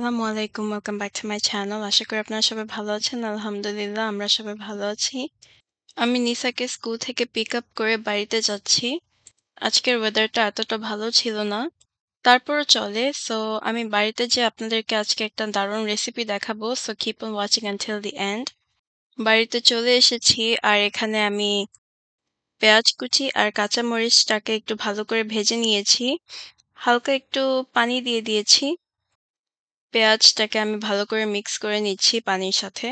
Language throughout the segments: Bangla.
আসসালামু আলাইকুম। Welcome back to my channel. আশা করি আপনারা সবাই ভালো আছেন। আলহামদুলিল্লাহ আমরা সবাই ভালো আছি। আমি নিসাকে স্কুল থেকে পিক আপ করে বাড়িতে যাচ্ছি। আজকের ওয়েদারটা এতটা ভালো ছিল না। তারপরও চলে। সো আমি বাড়িতে যেয়ে আপনাদেরকে আজকে একটা দারুণ রেসিপি দেখাবো। So keep on watching until the end. বাড়িতে চলে এসেছি আর এখানে আমি পেঁয়াজ কুচি আর কাঁচামরিচটাকে একটু ভালো করে ভেজে নিয়েছি। হালকা একটু পানি দিয়ে দিয়েছি। পেঁয়াজটাকে আমি ভালো করে মিক্স করে নিচ্ছি পানির সাথে।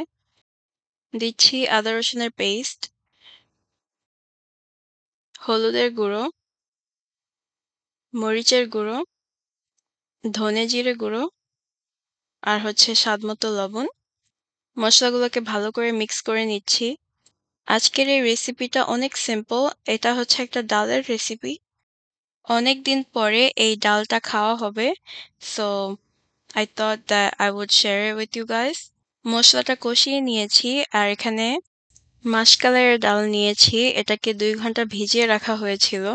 দিচ্ছি আদা রসুনের পেস্ট, হলুদের গুঁড়ো, মরিচের গুঁড়ো, ধনে জিরে গুঁড়ো আর স্বাদমতো লবণ। মসলাগুলোকে ভালো করে মিক্স করে নিচ্ছি। আজকের এই রেসিপিটা অনেক সিম্পল। এটা একটা ডালের রেসিপি। অনেকদিন পরে এই ডালটা খাওয়া হবে। So I thought that I would share it with you guys. মসলাটা কষিয়ে নিয়েছি আর এখানে মাসকলাইয়ের ডাল নিয়েছি। এটাকে ২ ঘন্টা ভিজিয়ে রাখা হয়েছিল।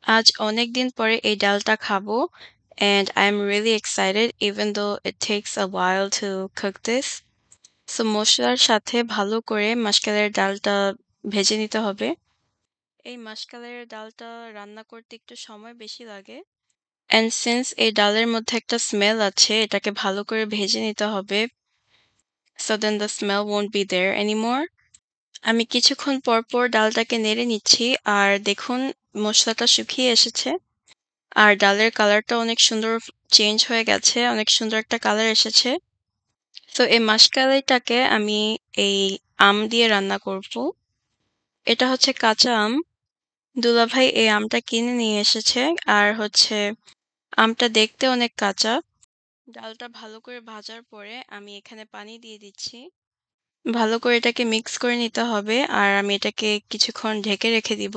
আজ অনেকদিন পরে এই ডালটা খাবো and I'm really excited even though it takes a while to cook this. So মসলার সাথে ভালো করে মাসকলাইয়ের ডালটা ভেজে নিতে হবে। এই মাসকলাইয়ের ডালটা রান্না করতে একটু সময় বেশি লাগে। And since এই ডালের মধ্যে একটা স্মেল আছে, এটাকে ভালো করে ভেজে নিতে হবে so then the smell won't be there anymore. আমি কিছুক্ষণ পর পর ডালটাকে নেড়ে নিচ্ছি আর দেখুন মসলাটা শুকিয়ে এসেছে আর ডালের কালারটা অনেক সুন্দর চেঞ্জ হয়ে গেছে, অনেক সুন্দর একটা কালার এসেছে। তো এই মাসকালাইটাকে আমি এই আম দিয়ে রান্না করব। এটা কাঁচা আম। দুলাভাই এই আমটা কিনে নিয়ে এসেছে আর আমটা দেখতে অনেক কাঁচা। ডালটা ভালো করে ভাজার পরে আমি এখানে পানি দিয়ে দিচ্ছি। ভালো করে এটাকে মিক্স করে নিতে হবে আর আমি এটাকে কিছুক্ষণ ঢেকে রেখে দিব।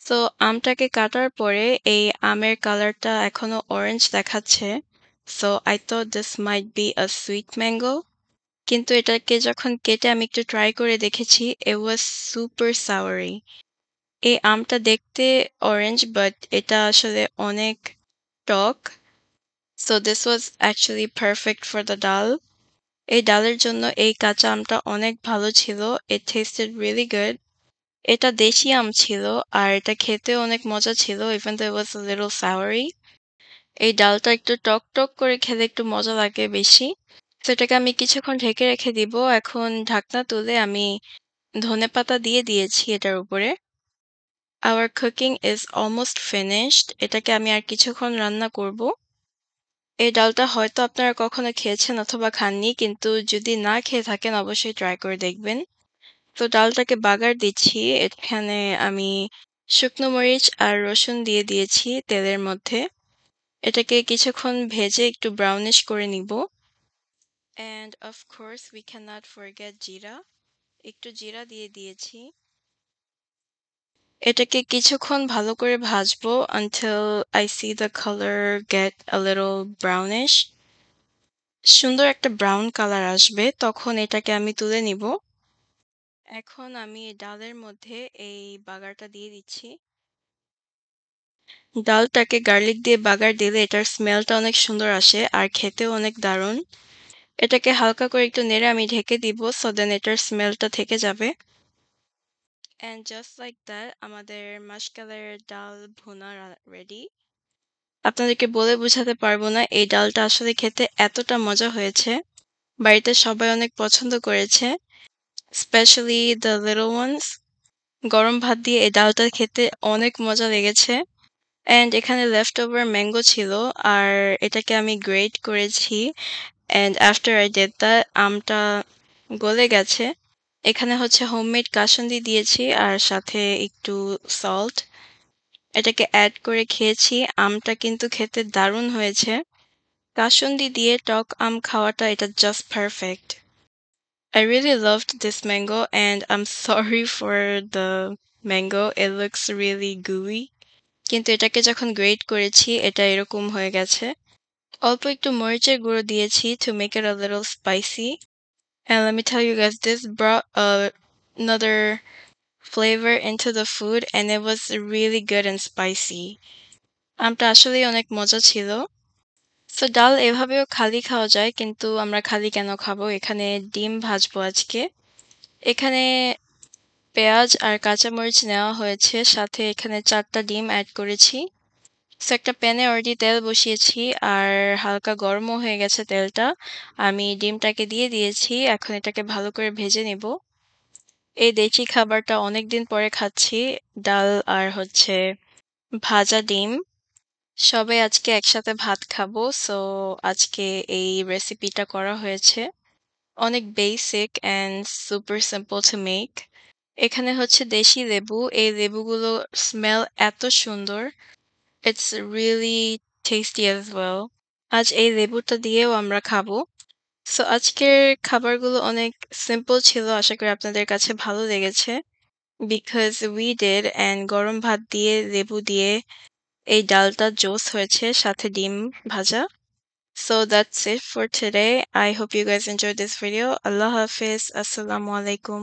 সো আমটাকে কাটার পরে এই আমের কালারটা এখনো অরেঞ্জ দেখাচ্ছে। So I thought this might be a sweet mango. কিন্তু এটাকে যখন কেটে আমি একটু ট্রাই করে দেখেছি, it was super soury. এই আমটা দেখতে অরেঞ্জ বাট এটা আসলে অনেক টক। So this was actually perfect for the dal. এই ডালের জন্য এই কাঁচা আমটা অনেক ভালো ছিল। It tasted really good. এটা দেশি আম ছিল আর এটা খেতেও অনেক মজা ছিল even though it was a little soury. এই ডালটা একটু টক টক করে খেলে একটু মজা লাগে বেশি। তো এটাকে আমি কিছুক্ষণ ঢেকে রেখে দিব। এখন ঢাকনা তুলে আমি ধনেপাতা দিয়ে দিয়েছি এটার উপরে। Our cooking is almost finished. এটাকে আমি আর কিছুক্ষণ রান্না করব। এই ডালটা হয়তো আপনারা কখনো খেয়েছেন অথবা খাননি, কিন্তু যদি না খেয়ে থাকেন অবশ্যই ট্রাই করে দেখবেন। তো ডালটাকে বাগার দিচ্ছি। এখানে আমি শুকনো মরিচ আর রসুন দিয়ে দিয়েছি তেলের মধ্যে। এটাকে কিছুক্ষণ ভেজে একটু ব্রাউনিশ করে নিব। And of course we cannot forget জিরা। একটু জিরা দিয়ে দিয়েছি। এটাকে কিছুক্ষণ ভালো করে ভাজবো until I see the color get a little brownish. সুন্দর একটা ব্রাউন কালার আসবে তখন এটাকে আমি তুলে নিব। এখন আমি ডালের মধ্যে এই বাগারটা দিয়ে দিচ্ছি। ডালটাকে গার্লিক দিয়ে বাগার দিলে এটার স্মেলটা অনেক সুন্দর আসে আর খেতেও অনেক দারুণ। এটাকে হালকা করে একটু নেড়ে আমি ঢেকে দিব so then এটার স্মেলটা থেকে যাবে। And just like that আমাদের মাশকালাইয়ের ডাল ভুনা রেডি। আপনাদেরকে বলে বোঝাতে পারবো না এই ডালটা আসলে খেতে এতটা মজা হয়েছে। বাড়িতে সবাই অনেক পছন্দ করেছে, স্পেশালি the little ones. গরম ভাত দিয়ে এই ডালটা খেতে অনেক মজা লেগেছে। অ্যান্ড এখানে লেফট ওভার ম্যাঙ্গো ছিল আর এটাকে আমি গ্রেট করেছি। And after I did that আমটা গলে গেছে। এখানে হোমমেড কাসুন্দি দিয়েছি আর সাথে একটু সল্ট। এটাকে অ্যাড করে খেয়েছি। আমটা কিন্তু খেতে দারুণ হয়েছে। কাসুন্দি দিয়ে টক আম খাওয়াটা এটা just perfect. I really loved this mango and I'm sorry for the mango. It looks really gooey. কিন্তু এটাকে যখন গ্রেট করেছি এটা এরকম হয়ে গেছে। অল্প একটু মরিচের গুঁড়ো দিয়েছি to make it a little spicy. And let me tell you guys, this brought another flavor into the food and it was really good and spicy. আমটা আসলেই অনেক মজা ছিল। সো ডাল এভাবেও খালি খাওয়া যায় কিন্তু আমরা খালি কেন খাবো? এখানে ডিম ভাজবো আজকে। এখানে পেঁয়াজ আর কাঁচামরিচ নেওয়া হয়েছে। সাথে এখানে ৪ টা ডিম এড করেছি। সো একটা প্যানে অলরেডি তেল বসিয়েছি আর হালকা গরমও হয়ে গেছে তেলটা। আমি ডিমটাকে দিয়ে দিয়েছি। এখন এটাকে ভালো করে ভেজে নিব। এই দেশি খাবারটা অনেকদিন পরে খাচ্ছি। ডাল আর হচ্ছে ভাজা ডিম। সবাই আজকে একসাথে ভাত খাবো। সো আজকে এই রেসিপিটা করা হয়েছে। অনেক basic and super simple to make. এখানে হচ্ছে দেশি লেবু। এই লেবুগুলোর স্মেল এত সুন্দর। It's really tasty as well. আজ এই লেবুটা দিয়েও আমরা খাবো। সো আজকের খাবারগুলো অনেক সিম্পল ছিল। আশা করি আপনাদের কাছে ভালো লেগেছে। বিকজ উই ডিড অ্যান্ড গরম ভাত দিয়ে লেবু দিয়ে এই ডালটা জোস হয়েছে সাথে ডিম ভাজা। So that's it for today. I hope you guys enjoyed this video. Allah Hafiz. Assalamu alaikum.